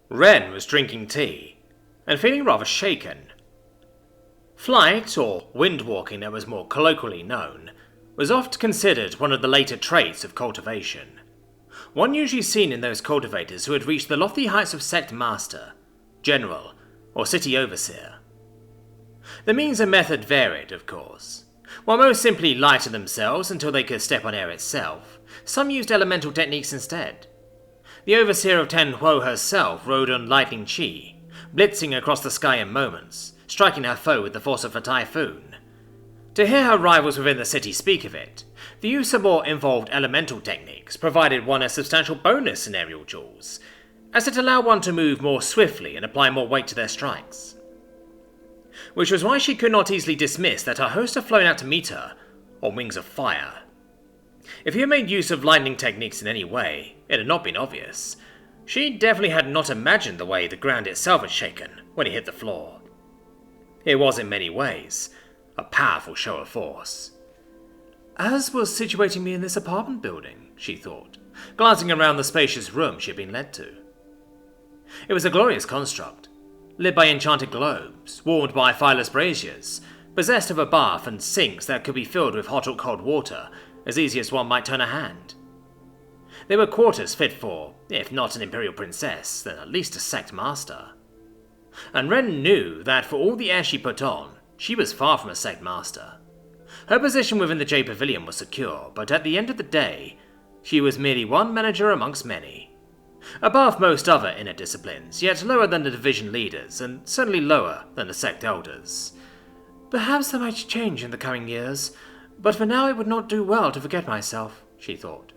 Wren was drinking tea, and feeling rather shaken. Flight, or wind-walking that was more colloquially known, was oft considered one of the later traits of cultivation, one usually seen in those cultivators who had reached the lofty heights of Sect Master, General, or City Overseer. The means and method varied, of course. While most simply lighted themselves until they could step on air itself, some used elemental techniques instead. The Overseer of Tenhuo herself rode on lightning chi, blitzing across the sky in moments, striking her foe with the force of a typhoon. To hear her rivals within the city speak of it, the use of more involved elemental techniques provided one a substantial bonus in aerial duels, as it allowed one to move more swiftly and apply more weight to their strikes. Which was why she could not easily dismiss that her host had flown out to meet her on wings of fire. If he had made use of lightning techniques in any way, it had not been obvious. She definitely had not imagined the way the ground itself had shaken when he hit the floor. It was in many ways a powerful show of force. As was situating me in this apartment building, she thought, glancing around the spacious room she had been led to. It was a glorious construct, lit by enchanted globes, warmed by fireless braziers, possessed of a bath and sinks that could be filled with hot or cold water as easy as one might turn a hand. They were quarters fit for, if not an imperial princess, then at least a sect master. And Wren knew that for all the air she put on, she was far from a sect master. Her position within the J Pavilion was secure, but at the end of the day, she was merely one manager amongst many. Above most other inner disciplines, yet lower than the division leaders, and certainly lower than the sect elders. Perhaps that might change in the coming years, but for now it would not do well to forget myself, she thought.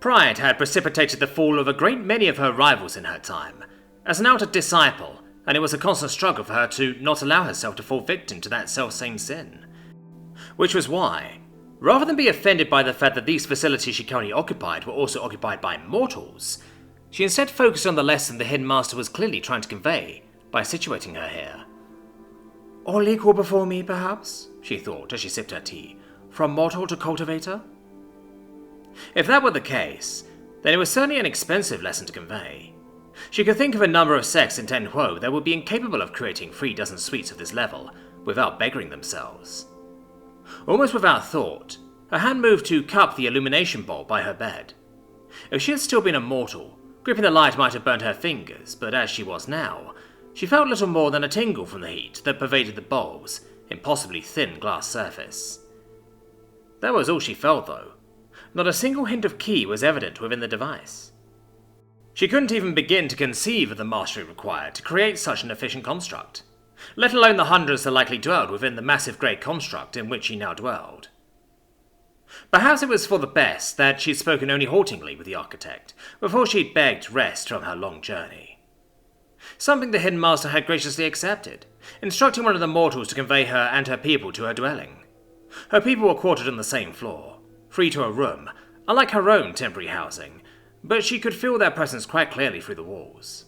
Pride had precipitated the fall of a great many of her rivals in her time, as an outer disciple, and it was a constant struggle for her to not allow herself to fall victim to that self-same sin. Which was why, rather than be offended by the fact that these facilities she currently occupied were also occupied by mortals, she instead focused on the lesson the Hidden Master was clearly trying to convey by situating her here. All equal before me, perhaps, she thought as she sipped her tea, from mortal to cultivator? If that were the case, then it was certainly an expensive lesson to convey. She could think of a number of sects in Tenhuo that would be incapable of creating 36 suites of this level without beggaring themselves. Almost without thought, her hand moved to cup the illumination bowl by her bed. If she had still been a mortal, gripping the light might have burnt her fingers, but as she was now, she felt little more than a tingle from the heat that pervaded the bowl's impossibly thin glass surface. That was all she felt, though. Not a single hint of ki was evident within the device. She couldn't even begin to conceive of the mastery required to create such an efficient construct, let alone the hundreds that likely dwelled within the massive grey construct in which she now dwelled. Perhaps it was for the best that she had spoken only haltingly with the architect before she had begged rest from her long journey. Something the Hidden Master had graciously accepted, instructing one of the mortals to convey her and her people to her dwelling. Her people were quartered on the same floor, free to a room, unlike her own temporary housing, but she could feel their presence quite clearly through the walls.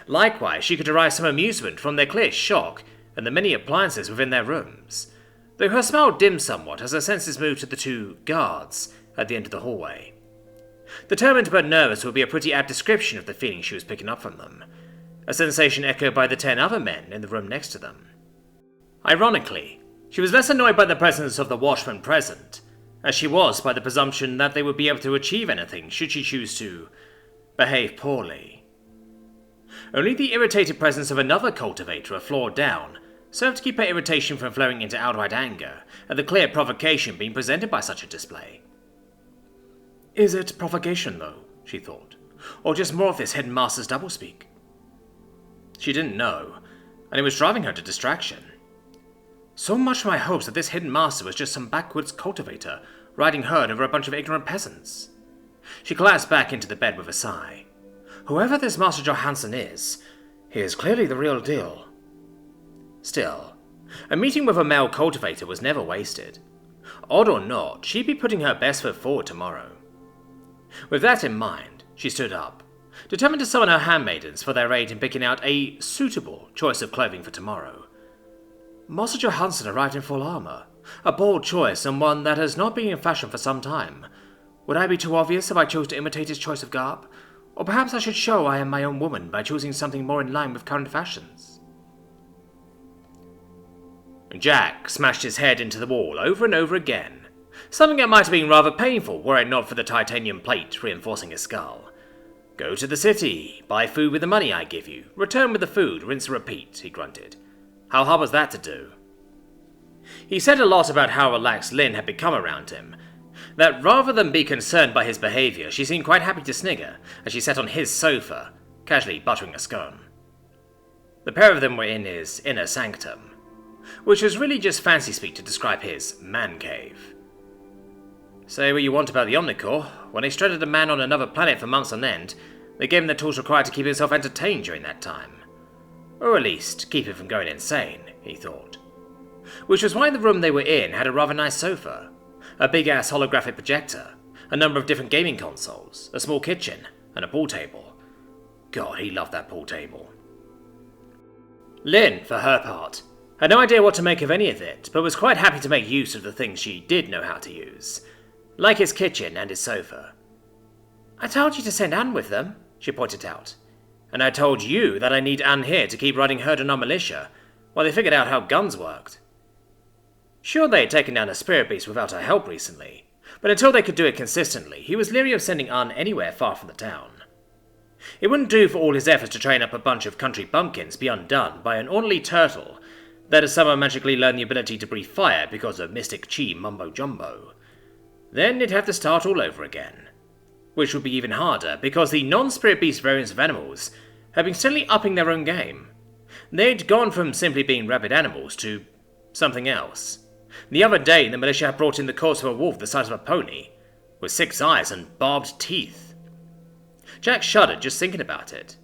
Likewise, she could derive some amusement from their clear shock and the many appliances within their rooms, though her smile dimmed somewhat as her senses moved to the two guards at the end of the hallway. Determined but nervous would be a pretty apt description of the feeling she was picking up from them, a sensation echoed by the 10 other men in the room next to them. Ironically, she was less annoyed by the presence of the watchmen present, as she was by the presumption that they would be able to achieve anything should she choose to behave poorly. Only the irritated presence of another cultivator a floor down served to keep her irritation from flowing into outright anger at the clear provocation being presented by such a display. Is it provocation, though, she thought, or just more of this Hidden Master's doublespeak? She didn't know, and it was driving her to distraction. So much for my hopes that this Hidden Master was just some backwoods cultivator riding herd over a bunch of ignorant peasants. She collapsed back into the bed with a sigh. Whoever this Master Johansson is, he is clearly the real deal. Still, a meeting with a male cultivator was never wasted. Odd or not, she'd be putting her best foot forward tomorrow. With that in mind, she stood up, determined to summon her handmaidens for their aid in picking out a suitable choice of clothing for tomorrow. Master Johansson arrived in full armor, a bold choice and one that has not been in fashion for some time. Would I be too obvious if I chose to imitate his choice of garb? Or perhaps I should show I am my own woman by choosing something more in line with current fashions. Jack smashed his head into the wall over and over again, something that might have been rather painful were it not for the titanium plate reinforcing his skull. Go to the city, buy food with the money I give you, return with the food, rinse and repeat, he grunted. How hard was that to do? He said a lot about how relaxed Lynn had become around him, that rather than be concerned by his behaviour, she seemed quite happy to snigger as she sat on his sofa, casually buttering a scone. The pair of them were in his inner sanctum, which was really just fancy speak to describe his man cave. Say what you want about the Omnicore, when they stranded a man on another planet for months on end, they gave him the tools required to keep himself entertained during that time. Or at least, keep him from going insane, he thought. Which was why the room they were in had a rather nice sofa, a big-ass holographic projector, a number of different gaming consoles, a small kitchen, and a pool table. God, he loved that pool table. Lynn, for her part, had no idea what to make of any of it, but was quite happy to make use of the things she did know how to use, like his kitchen and his sofa. I told you to send Anne with them, she pointed out. And I told you that I need Anne here to keep riding herd on our militia, while they figured out how guns worked. Sure, they had taken down a spirit beast without her help recently, but until they could do it consistently, he was leery of sending Anne anywhere far from the town. It wouldn't do for all his efforts to train up a bunch of country bumpkins be undone by an ornery turtle that has somehow magically learned the ability to breathe fire because of mystic chi mumbo-jumbo. Then he'd have to start all over again. Which would be even harder, because the non-spirit beast variants of animals had been steadily upping their own game. They'd gone from simply being rabid animals to something else. The other day, the militia had brought in the corpse of a wolf the size of a pony, with 6 eyes and barbed teeth. Jack shuddered just thinking about it.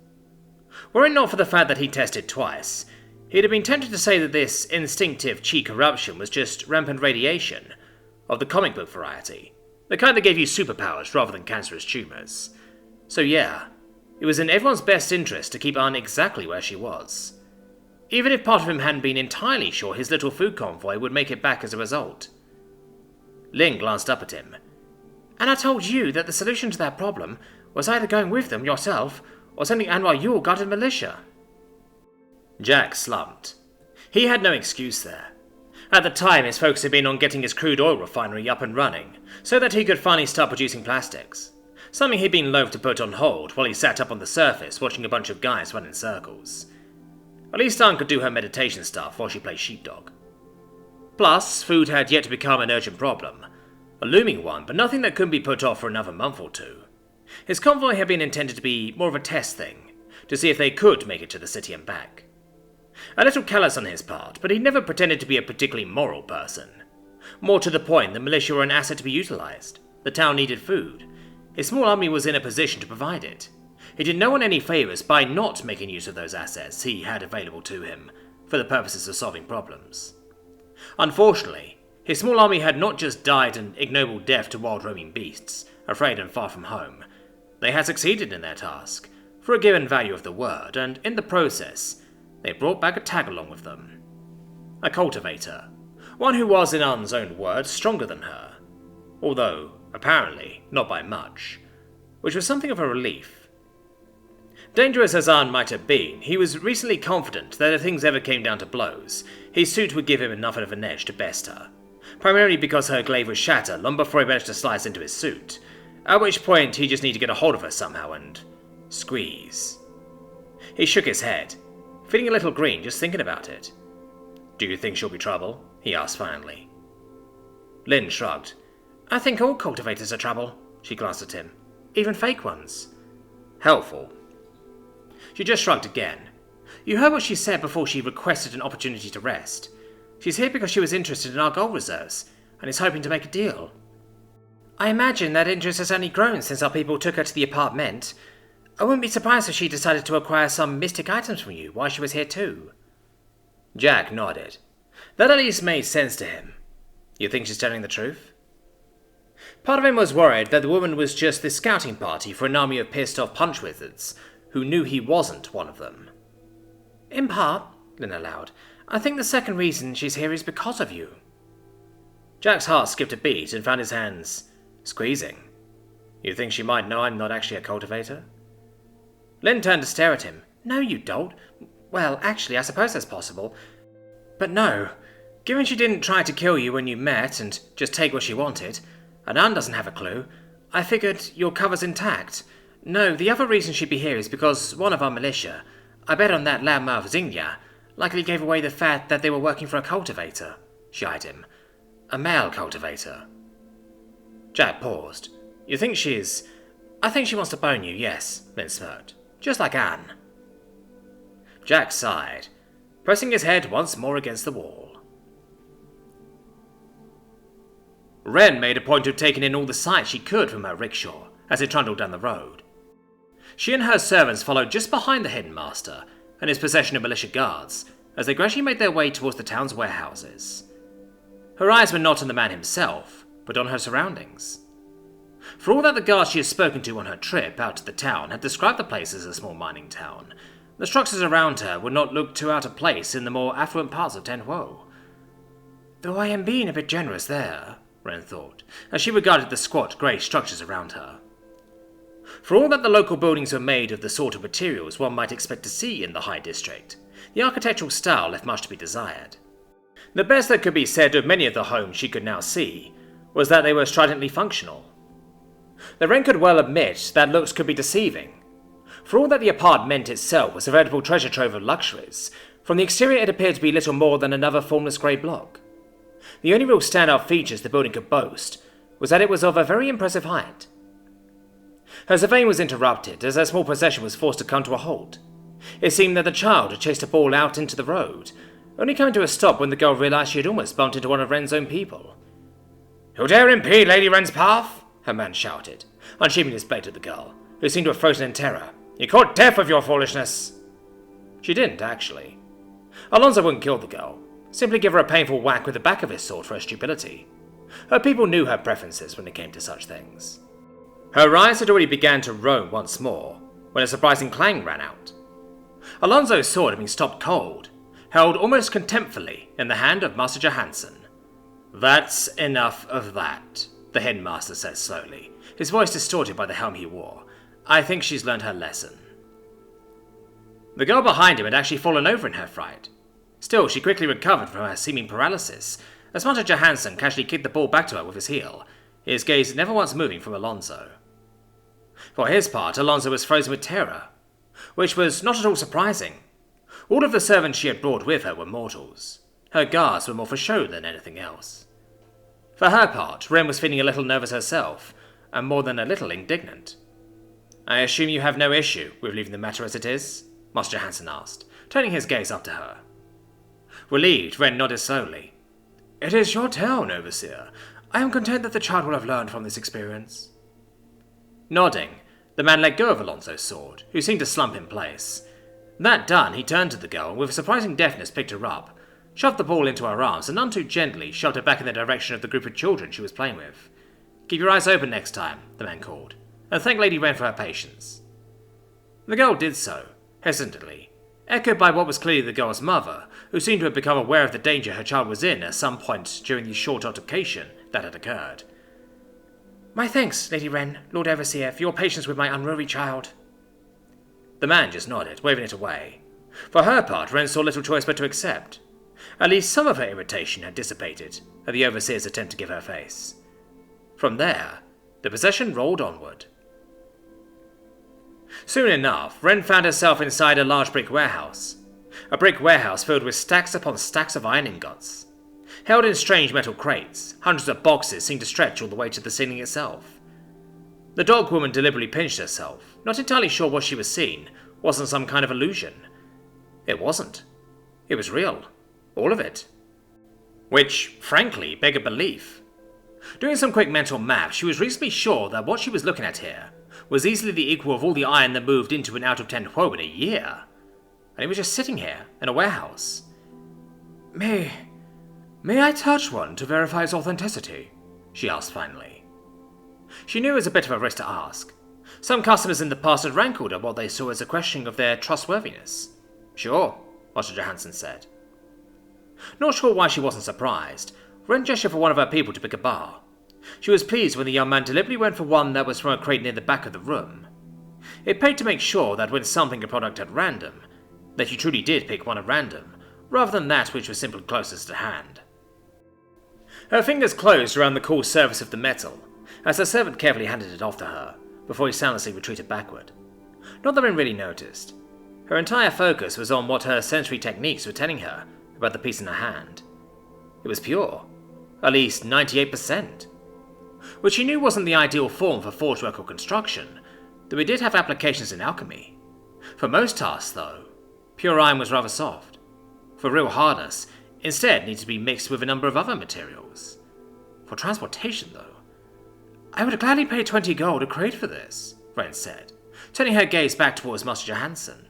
Were it not for the fact that he tested twice, he'd have been tempted to say that this instinctive chi corruption was just rampant radiation, of the comic book variety, the kind that gave you superpowers rather than cancerous tumours. So yeah, it was in everyone's best interest to keep Anne exactly where she was, even if part of him hadn't been entirely sure his little food convoy would make it back as a result. Lynn glanced up at him. And I told you that the solution to that problem was either going with them yourself, or sending Anne while you all guarded militia. Jack slumped. He had no excuse there. At the time, his focus had been on getting his crude oil refinery up and running, so that he could finally start producing plastics, something he'd been loath to put on hold while he sat up on the surface watching a bunch of guys run in circles. At least Anne could do her meditation stuff while she played sheepdog. Plus, food had yet to become an urgent problem, a looming one, but nothing that couldn't be put off for another month or two. His convoy had been intended to be more of a test thing, to see if they could make it to the city and back. A little callous on his part, but he never pretended to be a particularly moral person. More to the point, the militia were an asset to be utilised. The town needed food. His small army was in a position to provide it. He did no one any favours by not making use of those assets he had available to him for the purposes of solving problems. Unfortunately, his small army had not just died an ignoble death to wild roaming beasts, afraid and far from home. They had succeeded in their task, for a given value of the word, and in the process, they brought back a tag-along with them. A cultivator. One who was, in Anne's own words, stronger than her. Although, apparently, not by much. Which was something of a relief. Dangerous as Anne might have been, he was recently confident that if things ever came down to blows, his suit would give him enough of an edge to best her. Primarily because her glaive would shatter long before he managed to slice into his suit. At which point, he'd just need to get a hold of her somehow and squeeze. He shook his head, feeling a little green just thinking about it. Do you think she'll be trouble? He asked finally. Lynn shrugged. I think all cultivators are trouble, she glanced at him. Even fake ones. Helpful. She just shrugged again. You heard what she said before she requested an opportunity to rest. She's here because she was interested in our gold reserves, and is hoping to make a deal. I imagine that interest has only grown since our people took her to the apartment. I wouldn't be surprised if she decided to acquire some mystic items from you while she was here too. Jack nodded. That at least made sense to him. You think she's telling the truth? Part of him was worried that the woman was just the scouting party for an army of pissed-off punch wizards, who knew he wasn't one of them. In part, Lynn allowed, I think the second reason she's here is because of you. Jack's heart skipped a beat and found his hands squeezing. You think she might know I'm not actually a cultivator? Lynn turned to stare at him. No, you don't. Well, actually, I suppose that's possible. But no. Given she didn't try to kill you when you met and just take what she wanted, and Anne doesn't have a clue, I figured your cover's intact. No, the other reason she'd be here is because one of our militia, I bet on that loudmouth Zinga, likely gave away the fact that they were working for a cultivator. She eyed him. A male cultivator. Jack paused. You think she's... I think she wants to bone you, yes, Lynn smirked. Just like Anne. Jack sighed, pressing his head once more against the wall. Wren made a point of taking in all the sights she could from her rickshaw as it trundled down the road. She and her servants followed just behind the hidden master and his procession of militia guards as they gradually made their way towards the town's warehouses. Her eyes were not on the man himself, but on her surroundings. For all that the guards she had spoken to on her trip out to the town had described the place as a small mining town, the structures around her would not look too out of place in the more affluent parts of Tenhuo. Though I am being a bit generous there, Wren thought, as she regarded the squat grey structures around her. For all that the local buildings were made of the sort of materials one might expect to see in the High District, the architectural style left much to be desired. The best that could be said of many of the homes she could now see was that they were stridently functional. The Wren could well admit that looks could be deceiving. For all that the apartment itself was a veritable treasure trove of luxuries, from the exterior it appeared to be little more than another formless grey block. The only real standout features the building could boast was that it was of a very impressive height. Her surveying was interrupted as her small procession was forced to come to a halt. It seemed that the child had chased a ball out into the road, only coming to a stop when the girl realised she had almost bumped into one of Wren's own people. "Who dare impede Lady Wren's path?" her man shouted, unsheathing his blade at the girl, who seemed to have frozen in terror. "You caught death of your foolishness." She didn't, actually. Alonso wouldn't kill the girl, simply give her a painful whack with the back of his sword for her stupidity. Her people knew her preferences when it came to such things. Her eyes had already begun to roam once more, when a surprising clang rang out. Alonso's sword had been stopped cold, held almost contemptfully in the hand of Master Johansson. "That's enough of that," the headmaster said slowly, his voice distorted by the helm he wore. "I think she's learned her lesson." The girl behind him had actually fallen over in her fright. Still, she quickly recovered from her seeming paralysis, as Master Johansson casually kicked the ball back to her with his heel, his gaze never once moving from Alonso. For his part, Alonso was frozen with terror, which was not at all surprising. All of the servants she had brought with her were mortals. Her guards were more for show than anything else. For her part, Wren was feeling a little nervous herself, and more than a little indignant. "I assume you have no issue with leaving the matter as it is?" Master Johansson asked, turning his gaze up to her. Relieved, Wren nodded slowly. "It is your town, Overseer. I am content that the child will have learned from this experience." Nodding, the man let go of Alonso's sword, who seemed to slump in place. That done, he turned to the girl and with surprising deftness picked her up, shoved the ball into her arms and none too gently shoved her back in the direction of the group of children she was playing with. "Keep your eyes open next time," the man called, "and thank Lady Wren for her patience." The girl did so, hesitantly, echoed by what was clearly the girl's mother, who seemed to have become aware of the danger her child was in at some point during the short altercation that had occurred. "My thanks, Lady Wren, Lord Overseer, for your patience with my unruly child." The man just nodded, waving it away. For her part, Wren saw little choice but to accept. At least some of her irritation had dissipated at the Overseer's attempt to give her face. From there, the procession rolled onward. Soon enough, Wren found herself inside a large brick warehouse. A brick warehouse filled with stacks upon stacks of iron ingots. Held in strange metal crates, hundreds of boxes seemed to stretch all the way to the ceiling itself. The dog woman deliberately pinched herself, not entirely sure what she was seeing wasn't some kind of illusion. It wasn't. It was real. All of it. Which, frankly, begged belief. Doing some quick mental math, she was reasonably sure that what she was looking at here was easily the equal of all the iron that moved into and out of Tenhuo in a year. And it was just sitting here, in a warehouse. May I touch one to verify its authenticity?" she asked finally. She knew it was a bit of a risk to ask. Some customers in the past had rankled at what they saw as a questioning of their trustworthiness. "Sure," Master Johansson said. Not sure why she wasn't surprised, Wren gestured for one of her people to pick a bar. She was pleased when the young man deliberately went for one that was from a crate near the back of the room. It paid to make sure that when sampling a product at random, that you truly did pick one at random, rather than that which was simply closest to hand. Her fingers closed around the cool surface of the metal, as her servant carefully handed it off to her, before he soundlessly retreated backward. Not that Ren really noticed. Her entire focus was on what her sensory techniques were telling her about the piece in her hand. It was pure, at least 98%. Which she knew wasn't the ideal form for forge work or construction, though it did have applications in alchemy. For most tasks, though, pure iron was rather soft. For real hardness, instead needed to be mixed with a number of other materials. For transportation, though, I would gladly pay 20 gold a crate for this, Ren said, turning her gaze back towards Master Johansson.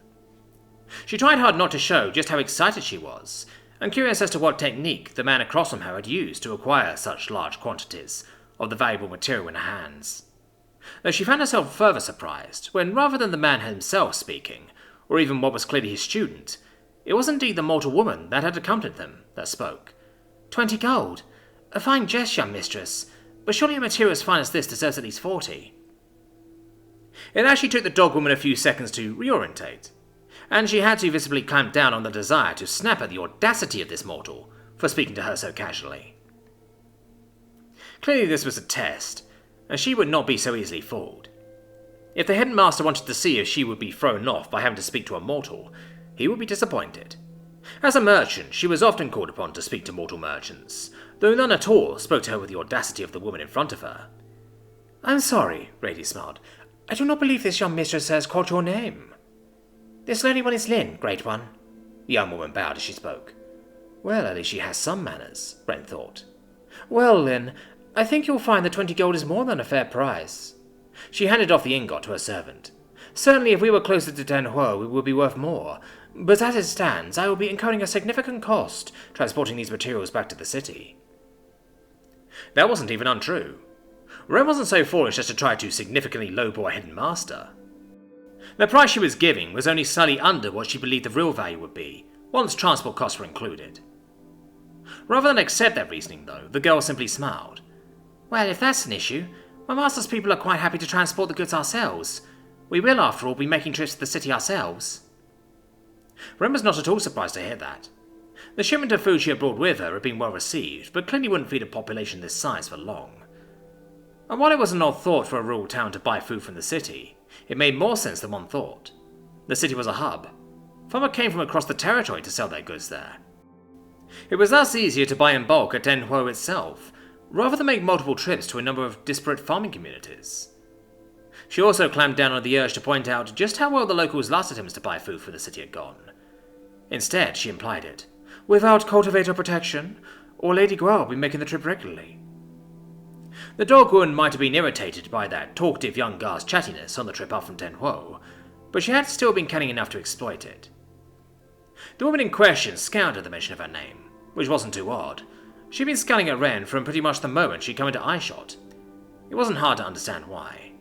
She tried hard not to show just how excited she was, and curious as to what technique the man across from her had used to acquire such large quantities of the valuable material in her hands. Though she found herself further surprised when, rather than the man himself speaking, or even what was clearly his student, it was indeed the mortal woman that had accompanied them that spoke. 20 gold? A fine jest, young mistress, but surely a material as fine as this deserves at least 40. It actually took the dog woman a few seconds to reorientate, and she had to visibly clamp down on the desire to snap at the audacity of this mortal for speaking to her so casually. Clearly this was a test, and she would not be so easily fooled. If the headmaster wanted to see if she would be thrown off by having to speak to a mortal, he would be disappointed. As a merchant, she was often called upon to speak to mortal merchants, though none at all spoke to her with the audacity of the woman in front of her. I'm sorry, Rady smiled. I do not believe this young mistress has called your name. This lady one is Lynn, great one. The young woman bowed as she spoke. Well, at least she has some manners, Ren thought. Well, Lynn, I think you'll find that 20 gold is more than a fair price. She handed off the ingot to her servant. Certainly if we were closer to Den Huo, it would be worth more, but as it stands, I will be incurring a significant cost transporting these materials back to the city. That wasn't even untrue. Ren wasn't so foolish as to try to significantly lowball a hidden master. The price she was giving was only slightly under what she believed the real value would be, once transport costs were included. Rather than accept that reasoning, though, the girl simply smiled. Well, if that's an issue, my master's people are quite happy to transport the goods ourselves. We will, after all, be making trips to the city ourselves. Ren was not at all surprised to hear that. The shipment of food she had brought with her had been well received, but clearly wouldn't feed a population this size for long. And while it was an odd thought for a rural town to buy food from the city, it made more sense than one thought. The city was a hub. Farmers came from across the territory to sell their goods there. It was thus easier to buy in bulk at Den Huo itself, rather than make multiple trips to a number of disparate farming communities. She also clamped down on the urge to point out just how well the locals' last attempts to buy food for the city had gone. Instead, she implied it. Without cultivator protection, or Lady Guo will be making the trip regularly. The dog woman might have been irritated by that talkative young girl's chattiness on the trip up from Den Huo, but she had still been cunning enough to exploit it. The woman in question scowled at the mention of her name, which wasn't too odd. She'd been scowling at Ren from pretty much the moment she'd come into eyeshot. It wasn't hard to understand why.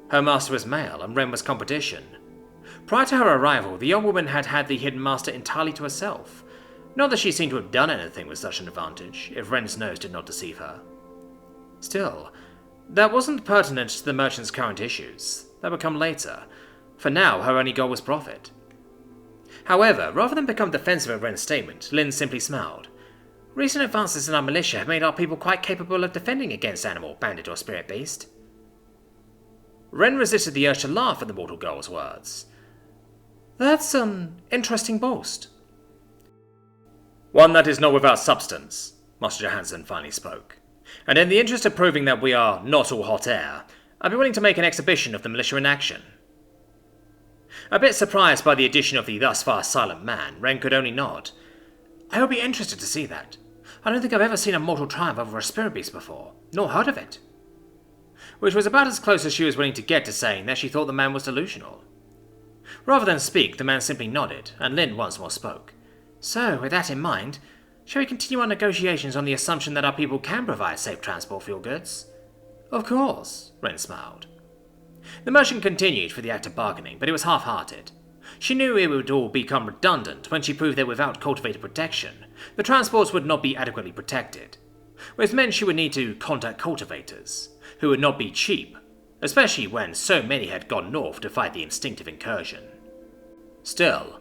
Her master was male, and Ren was competition. Prior to her arrival, the young woman had had the hidden master entirely to herself. Not that she seemed to have done anything with such an advantage, if Ren's nose did not deceive her. Still, that wasn't pertinent to the merchant's current issues. That would come later. For now, her only goal was profit. However, rather than become defensive of Ren's statement, Lin simply smiled. Recent advances in our militia have made our people quite capable of defending against animal, bandit, or spirit beast. Ren resisted the urge to laugh at the mortal girl's words. That's an interesting boast. One that is not without substance, Master Johansson finally spoke. And in the interest of proving that we are not all hot air, I'd be willing to make an exhibition of the militia in action. A bit surprised by the addition of the thus far silent man, Ren could only nod. I would be interested to see that. I don't think I've ever seen a mortal triumph over a spirit beast before, nor heard of it. Which was about as close as she was willing to get to saying that she thought the man was delusional. Rather than speak, the man simply nodded, and Lin once more spoke. So, with that in mind, shall we continue our negotiations on the assumption that our people can provide safe transport for your goods? Of course, Ren smiled. The merchant continued for the act of bargaining, but it was half-hearted. She knew it would all become redundant when she proved that without cultivator protection, the transports would not be adequately protected, which meant she would need to contact cultivators, who would not be cheap, especially when so many had gone north to fight the instinctive incursion. Still,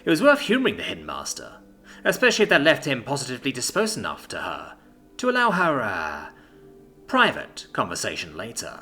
it was worth humouring the Hidden Master, especially if that left him positively disposed enough to her to allow her private conversation later.